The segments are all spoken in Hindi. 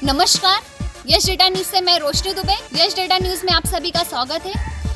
नमस्कार, यश डेटा न्यूज से मैं रोशनी दुबे। यश डेटा न्यूज में आप सभी का स्वागत है।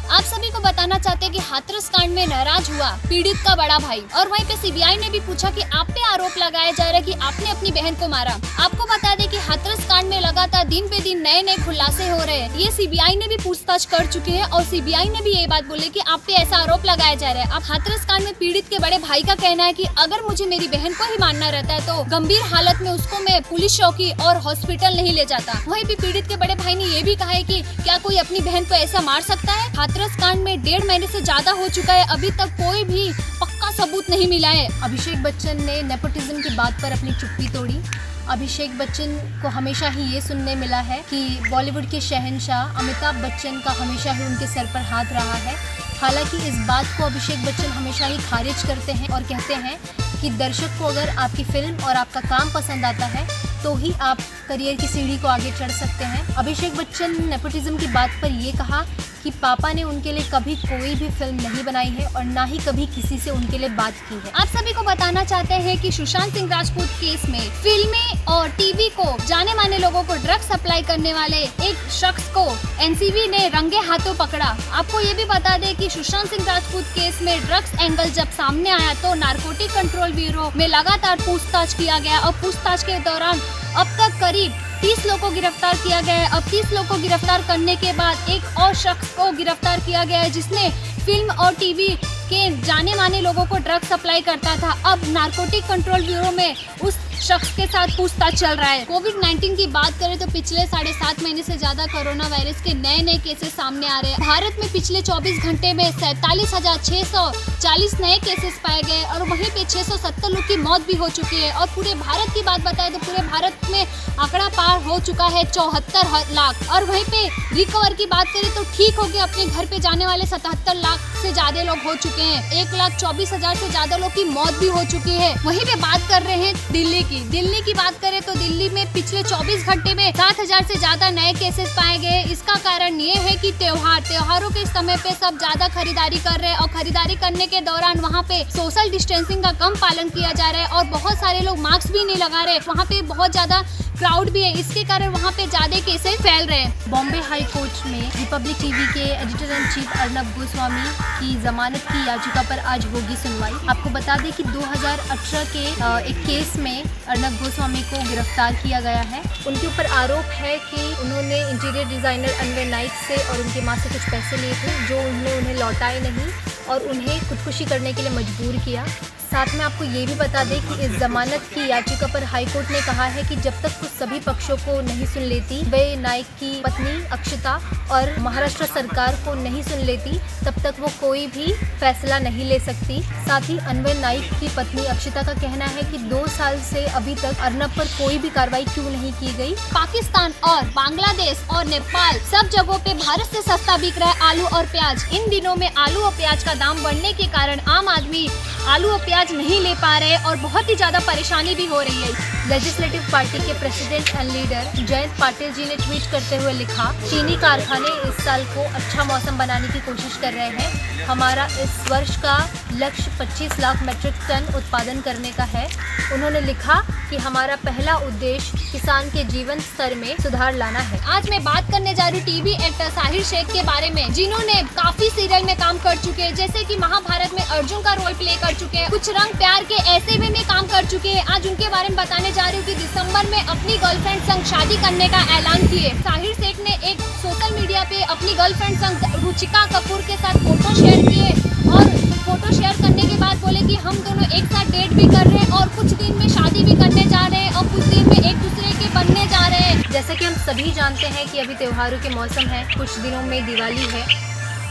आप सभी को बताना चाहते हैं कि हाथरस कांड में नाराज हुआ पीड़ित का बड़ा भाई, और वहीं पे सीबीआई ने भी पूछा कि आप पे आरोप लगाया जा रहा है कि आपने अपनी बहन को मारा। आपको बता दें कि हाथरस कांड में लगातार दिन पे दिन नए नए खुलासे हो रहे हैं। ये सीबीआई ने भी पूछताछ कर चुके हैं और सीबीआई ने भी ये बात बोली कि आप पे ऐसा आरोप लगाया जा रहा है। अब हाथरस कांड में पीड़ित के बड़े भाई का कहना है कि अगर मुझे मेरी बहन को ही मारना रहता है तो गंभीर हालत में उसको मैं पुलिस चौकी और हॉस्पिटल नहीं ले जाता। वहीं भी पीड़ित के बड़े भाई ने ये भी कहा है कि क्या कोई अपनी बहन को ऐसा मार सकता है। हाथरस कांड में 1.5 महीने से ज्यादा हो चुका है, अभी तक कोई भी पक्का सबूत नहीं मिला है। अभिषेक बच्चन ने नेपोटिज्म की बात पर अपनी चुप्पी तोड़ी। अभिषेक बच्चन को हमेशा ही ये सुनने मिला है कि बॉलीवुड के शहंशाह अमिताभ बच्चन का हमेशा ही उनके सर पर हाथ रहा है। हालांकि इस बात को अभिषेक बच्चन हमेशा ही खारिज करते हैं और कहते हैं कि दर्शक को अगर आपकी फिल्म और आपका काम पसंद आता है तो ही आप करियर की सीढ़ी को आगे चढ़ सकते हैं। अभिषेक बच्चन ने नेपोटिज्म की बात पर ये कहा कि पापा ने उनके लिए कभी कोई भी फिल्म नहीं बनाई है और ना ही कभी किसी से उनके लिए बात की है। आप सभी को बताना चाहते हैं कि सुशांत सिंह राजपूत केस में फिल्में और टीवी को जाने माने लोगों को ड्रग्स सप्लाई करने वाले एक शख्स को एनसीबी ने रंगे हाथों पकड़ा। आपको ये भी बता दें कि सुशांत सिंह राजपूत केस में ड्रग्स एंगल जब सामने आया तो नारकोटिक कंट्रोल ब्यूरो में लगातार पूछताछ किया गया और पूछताछ के दौरान अब तक करीब 30 लोगों को गिरफ्तार किया गया है। अब 30 लोगों को गिरफ्तार करने के बाद एक और शख्स को गिरफ्तार किया गया है जिसने फिल्म और टीवी के जाने माने लोगों को ड्रग्स सप्लाई करता था। अब नारकोटिक कंट्रोल ब्यूरो में उस शख्स के साथ पूछताछ चल रहा है। कोविड-19 की बात करें तो पिछले 7.5 महीने से ज्यादा कोरोना वायरस के नए नए केसेस सामने आ रहे हैं। भारत में पिछले 24 घंटे में 47,640 नए केसेस पाए गए और वहीं पे 670 लोग की मौत भी हो चुकी है। और पूरे भारत की बात बताएं तो पूरे भारत में आंकड़ा पार हो चुका है 74 लाख। और वहीं पे रिकवर की बात करें तो ठीक होकर अपने घर पे जाने वाले 77 लाख से ज्यादा लोग हो चुके हैं। 1,24,000 से ज्यादा लोग की मौत भी हो चुकी है। वहीं पे बात कर रहे हैं दिल्ली की बात करें तो दिल्ली में पिछले 24 घंटे में 7,000 से ज्यादा नए केसेस पाए गए। इसका कारण ये है कि त्योहारों के समय पे सब ज्यादा खरीदारी कर रहे हैं और खरीदारी करने के दौरान वहाँ पे सोशल डिस्टेंसिंग का कम पालन किया जा रहा है और बहुत सारे लोग मास्क भी नहीं लगा रहे। वहाँ पे बहुत ज्यादा क्राउड भी है, इसके कारण वहाँ पे ज्यादा केसेस फैल रहे हैं। बॉम्बे हाई कोर्ट में रिपब्लिक टीवी के editor in chief Arnab Goswami की जमानत की याचिका पर आज होगी सुनवाई। आपको बता दें कि 2018 के एक केस में अर्नब गोस्वामी को गिरफ्तार किया गया है। उनके ऊपर आरोप है कि उन्होंने इंटीरियर डिजाइनर अनवर नाइक से और उनकी मां से कुछ पैसे लिए थे जो उन्होंने उन्हें लौटाए नहीं और उन्हें खुदकुशी करने के लिए मजबूर किया। साथ में आपको ये भी बता दें कि इस जमानत की याचिका पर हाईकोर्ट ने कहा है कि जब तक वो सभी पक्षों को नहीं सुन लेती, वे नाइक की पत्नी अक्षता और महाराष्ट्र सरकार को नहीं सुन लेती, तब तक वो कोई भी फैसला नहीं ले सकती। साथ ही अनवर नाइक की पत्नी अक्षता का कहना है कि 2 साल से अभी तक अर्नब पर कोई भी कार्रवाई क्यों नहीं की गई। पाकिस्तान और बांग्लादेश और नेपाल सब जगहों पे भारत से सस्ता बिक रहा है आलू और प्याज। इन दिनों में आलू और प्याज का दाम बढ़ने के कारण आम आदमी आलू और प्याज नहीं ले पा रहे और बहुत ही ज्यादा परेशानी भी हो रही है। लेजिस्लेटिव पार्टी के president and leader Jayant Patil ji ने ट्वीट करते हुए लिखा, चीनी कारखाने इस साल को अच्छा मौसम बनाने की कोशिश कर रहे हैं। हमारा इस वर्ष का लक्ष्य 25 लाख मीट्रिक टन उत्पादन करने का है। उन्होंने लिखा कि हमारा पहला उद्देश्य किसान के जीवन स्तर में सुधार लाना है। आज मैं बात करने जा रही हूँ टीवी एक्टर साहिर शेख के बारे में, जिन्होंने काफी सीरियल में काम कर चुके हैं, जैसे कि महाभारत में अर्जुन का रोल प्ले कर चुके हैं, कुछ रंग प्यार के ऐसे में काम कर चुके हैं। आज उनके बारे में बताने जा रही हूँ कि दिसंबर में अपनी गर्लफ्रेंड संग शादी करने का ऐलान किए। साहिर शेख ने एक सोशल मीडिया पे अपनी गर्लफ्रेंड संग रुचिका कपूर के साथ फोटो शेयर किए और फोटो शेयर करने के बाद बोले कि हम दोनों एक साथ डेट भी कर रहे हैं और कुछ दिन में शादी भी करने जा रहे हैं और कुछ दिन में एक दूसरे के बनने जा रहे हैं। जैसे कि हम सभी जानते हैं कि अभी त्योहारों के मौसम है, कुछ दिनों में दिवाली है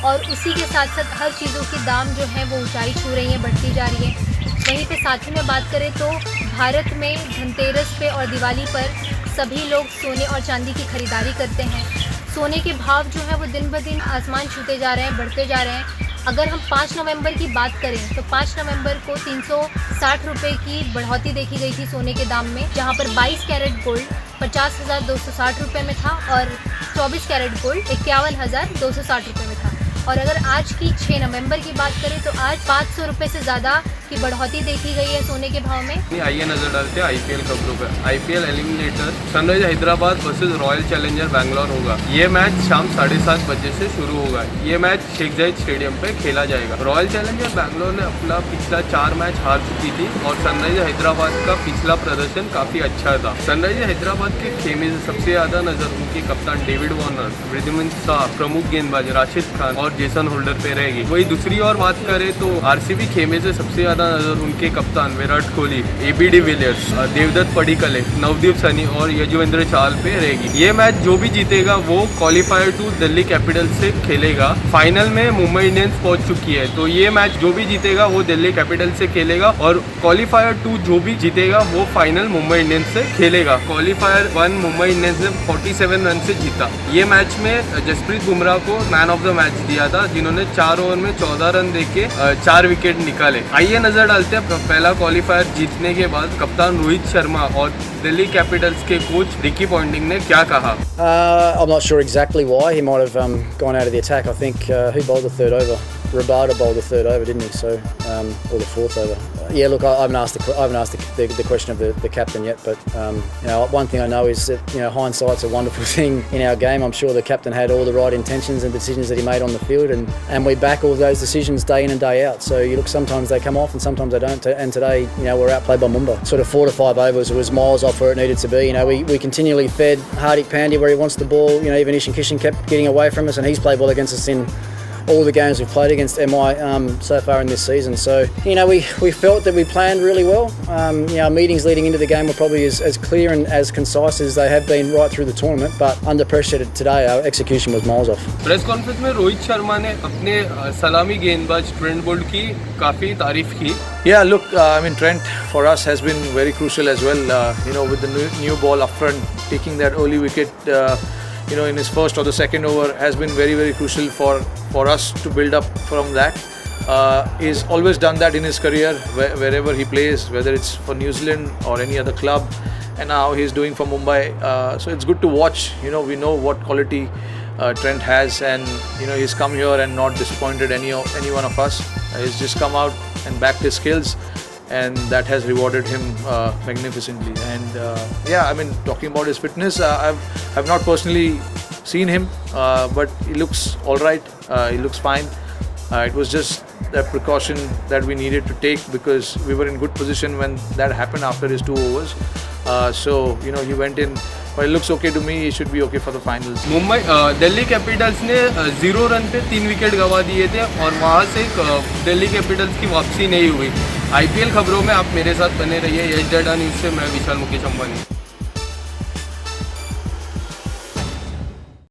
और उसी के साथ साथ हर चीज़ों की दाम जो है वो ऊंचाई छू रही है, बढ़ती जा रही है। वहीं पे साथ ही में बात करें तो भारत में धनतेरस पे और दिवाली पर सभी लोग सोने और चांदी की खरीदारी करते हैं। सोने के भाव जो है वो दिन ब दिन आसमान छूते जा रहे हैं, बढ़ते जा रहे हैं। अगर हम 5 नवंबर की बात करें तो 5 नवंबर को 360 रुपये की बढ़ोतरी देखी गई थी सोने के दाम में, जहां पर 22 कैरेट गोल्ड 50,260 रुपये में था और 24 कैरेट गोल्ड 51,260 रुपये में था। और अगर आज की 6 नवंबर की बात करें तो आज 500 रुपये से ज़्यादा की बढ़ोतरी देखी गई है सोने के भाव में। आइए नजर डालते हैं आईपीएल खबरों पर। IPL eliminator sunrise Hyderabad versus royal challenger Bangalore होगा। ये मैच शाम 7:30 बजे से शुरू होगा। ये मैच शेख जायद स्टेडियम पे खेला जाएगा। रॉयल चैलेंजर बैंगलोर ने अपना पिछला 4 मैच हार चुकी थी और सनराइज हैदराबाद का पिछला प्रदर्शन काफी अच्छा था। सनराइज हैदराबाद के खेमे से सबसे ज्यादा नजर उनके कप्तान डेविड वार्नर, वृद्धिमान शाह, प्रमुख गेंदबाज राशिद खान और जेसन होल्डर पे रहेगी। वही दूसरी ओर बात करें तो आरसीबी खेमे से सबसे ज्यादा नजर उनके कप्तान विराट कोहली, एबी डिविलियर्स, देवदत्त पडिक्कल, नवदीप सैनी और यजुवेंद्र चहल पे रहेगी। ये मैच जो भी जीतेगा वो क्वालिफायर टू दिल्ली कैपिटल से खेलेगा। फाइनल में मुंबई इंडियंस पहुंच चुकी है, तो ये मैच जो भी जीतेगा वो दिल्ली कैपिटल से खेलेगा और क्वालिफायर 2 जो भी जीतेगा वो फाइनल मुंबई इंडियंस से खेलेगा। क्वालिफायर 1 मुंबई इंडियंस ने 47 रन से जीता। ये मैच में जसप्रीत बुमराह को मैन ऑफ द मैच दिया था, जिन्होंने 4 ओवर में 14 रन देके 4 विकेट निकाले। आइए नजर डालते हैं पहला क्वालिफायर जीतने के बाद कप्तान रोहित शर्मा और दिल्ली कैपिटल्स के कोच रिकी पॉन्टिंग ने क्या कहा। I'm not sure exactly why. He might have gone out of the attack. I think who bowled the third over? Rabada bowled the third over, didn't he? So, or the fourth over. Yeah, look, I haven't asked the question of the captain yet, but you know, one thing I know is that hindsight's a wonderful thing in our game. I'm sure the captain had all the right intentions and decisions that he made on the field, and we back all those decisions day in and day out. So you look, sometimes they come off and sometimes they don't. And today, we're outplayed by Mumbai. Sort of 4 to 5 overs, it was miles off where it needed to be. We continually fed Hardik Pandya where he wants the ball. Even Ishan Kishan kept getting away from us, and he's played well against us in all the games we've played against MI so far in this season. So we felt that we planned really well. Our meetings leading into the game were probably as clear and as concise as they have been right through the tournament, but under pressure today our execution was miles off. Press conference में रोहित शर्मा ने अपने सलामी गेंदबाज ट्रेंट बोल्ट की काफी तारीफ की। Yeah, look, I mean Trent for us has been very crucial as well. With the new ball up front, taking that early wicket, in his first or the second over has been very, very crucial for us to build up from that. He's always done that in his career wherever he plays, whether it's for New Zealand or any other club, and now he's doing for Mumbai. So it's good to watch. We know what quality Trent has, and he's come here and not disappointed any one of us. He's just come out and backed his skills, and that has rewarded him magnificently. And talking about his fitness, I've not personally seen him, but he looks all right. He looks fine. It was just that precaution that we needed to take because we were in good position when that happened after his 2 overs. So he went in, but it looks okay to me. He should be okay for the finals. Delhi Capitals ने 0 रन पे 3 विकेट गंवा दिए थे और वहाँ से दिल्ली कैपिटल्स की वापसी नहीं हुई। आईपीएल खबरों में आप मेरे साथ बने रहिए। यश डेटा न्यूज़ से मैं विशाल मुकेश अंबानी।